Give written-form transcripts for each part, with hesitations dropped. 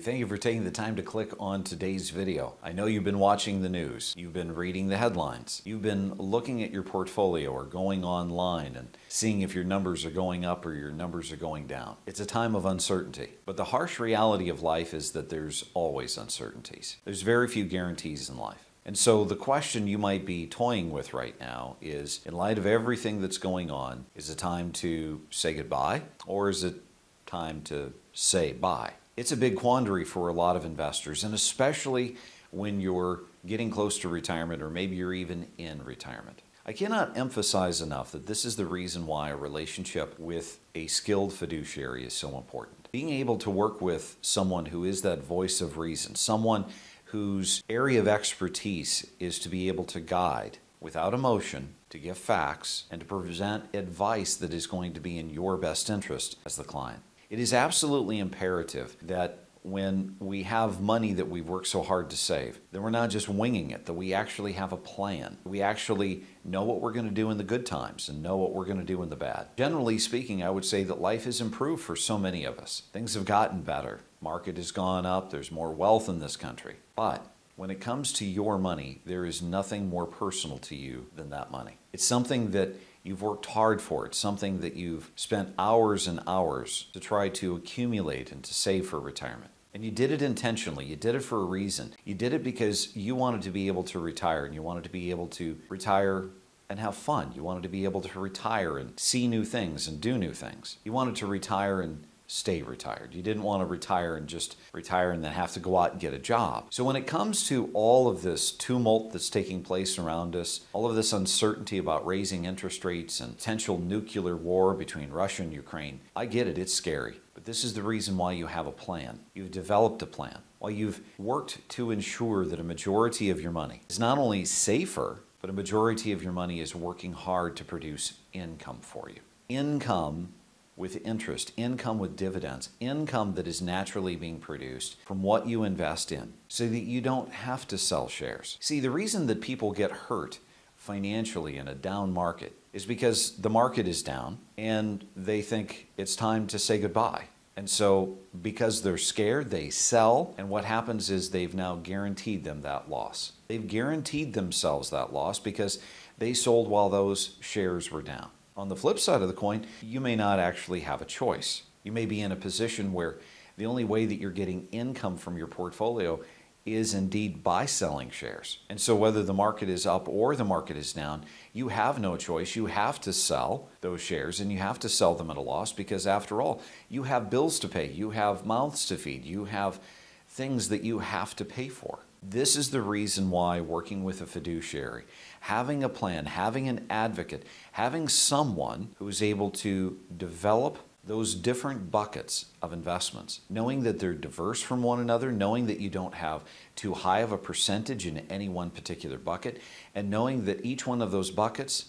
thank you for taking the time to click on today's video. I know you've been watching the news, you've been reading the headlines, you've been looking at your portfolio or going online and seeing if your numbers are going up or your numbers are going down. It's a time of uncertainty, but the harsh reality of life is that there's always uncertainties. There's very few guarantees in life. And so the question you might be toying with right now is, in light of everything that's going on, is it time to say goodbye or is it time to say bye? It's a big quandary for a lot of investors, and especially when you're getting close to retirement or maybe you're even in retirement. I cannot emphasize enough that this is the reason why a relationship with a skilled fiduciary is so important. Being able to work with someone who is that voice of reason, someone whose area of expertise is to be able to guide without emotion, to give facts, and to present advice that is going to be in your best interest as the client. It is absolutely imperative that when we have money that we've worked so hard to save, that we're not just winging it, that we actually have a plan. We actually know what we're going to do in the good times and know what we're going to do in the bad. Generally speaking, I would say that life has improved for so many of us. Things have gotten better. Market has gone up. There's more wealth in this country. But when it comes to your money, there is nothing more personal to you than that money. It's something that you've worked hard for. It's something that you've spent hours and hours to try to accumulate and to save for retirement. And you did it intentionally. You did it for a reason. You did it because you wanted to be able to retire, and you wanted to be able to retire and have fun. You wanted to be able to retire and see new things and do new things. You wanted to retire and stay retired. You didn't want to retire and just retire and then have to go out and get a job. So when it comes to all of this tumult that's taking place around us, all of this uncertainty about raising interest rates and potential nuclear war between Russia and Ukraine, I get it, it's scary. But this is the reason why you have a plan. You've developed a plan. While you've worked to ensure that a majority of your money is not only safer, but a majority of your money is working hard to produce income for you. Income with interest, income with dividends, income that is naturally being produced from what you invest in so that you don't have to sell shares. See, the reason that people get hurt financially in a down market is because the market is down and they think it's time to say goodbye. And so because they're scared, they sell, and what happens is they've now guaranteed them that loss. They've guaranteed themselves that loss because they sold while those shares were down. On the flip side of the coin, you may not actually have a choice. You may be in a position where the only way that you're getting income from your portfolio is indeed by selling shares. And so whether the market is up or the market is down, you have no choice. You have to sell those shares, and you have to sell them at a loss because after all, you have bills to pay, you have mouths to feed, you have things that you have to pay for. This is the reason why working with a fiduciary, having a plan, having an advocate, having someone who is able to develop those different buckets of investments, knowing that they're diverse from one another, knowing that you don't have too high of a percentage in any one particular bucket, and knowing that each one of those buckets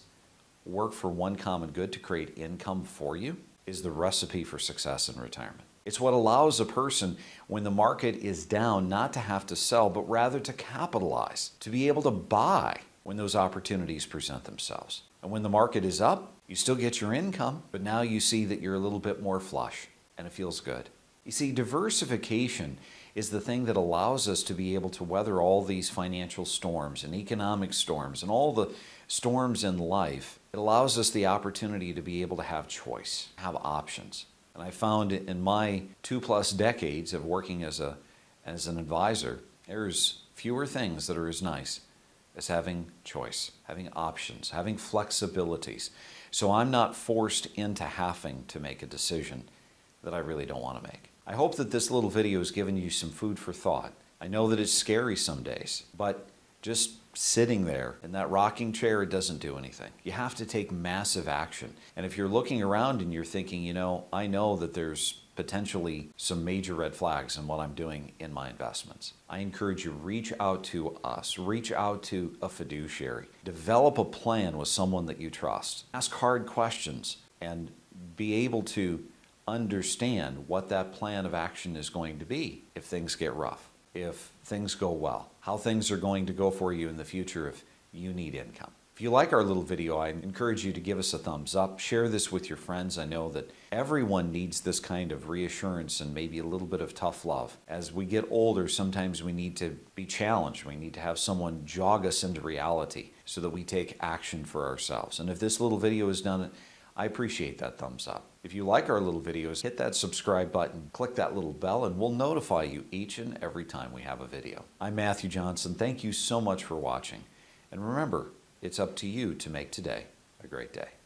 work for one common good to create income for you, is the recipe for success in retirement. It's what allows a person, when the market is down, not to have to sell, but rather to capitalize, to be able to buy when those opportunities present themselves. And when the market is up, you still get your income, but now you see that you're a little bit more flush, and it feels good. You see, diversification is the thing that allows us to be able to weather all these financial storms and economic storms and all the storms in life. It allows us the opportunity to be able to have choice, have options. And I found in my 2+ decades of working as an advisor, there's fewer things that are as nice as having choice, having options, having flexibilities. So I'm not forced into having to make a decision that I really don't want to make. I hope that this little video has given you some food for thought. I know that it's scary some days, but just sitting there in that rocking chair, it doesn't do anything. You have to take massive action. And if you're looking around and you're thinking, you know, I know that there's potentially some major red flags in what I'm doing in my investments, I encourage you, reach out to us, reach out to a fiduciary, develop a plan with someone that you trust, ask hard questions, and be able to understand what that plan of action is going to be if things get rough, if things go well, how things are going to go for you in the future if you need income. If you like our little video, I encourage you to give us a thumbs up. Share this with your friends. I know that everyone needs this kind of reassurance and maybe a little bit of tough love. As we get older, sometimes we need to be challenged. We need to have someone jog us into reality so that we take action for ourselves. And if this little video has done it, I appreciate that thumbs up. If you like our little videos, hit that subscribe button, click that little bell, and we'll notify you each and every time we have a video. I'm Matthew Johnson. Thank you so much for watching. And remember, it's up to you to make today a great day.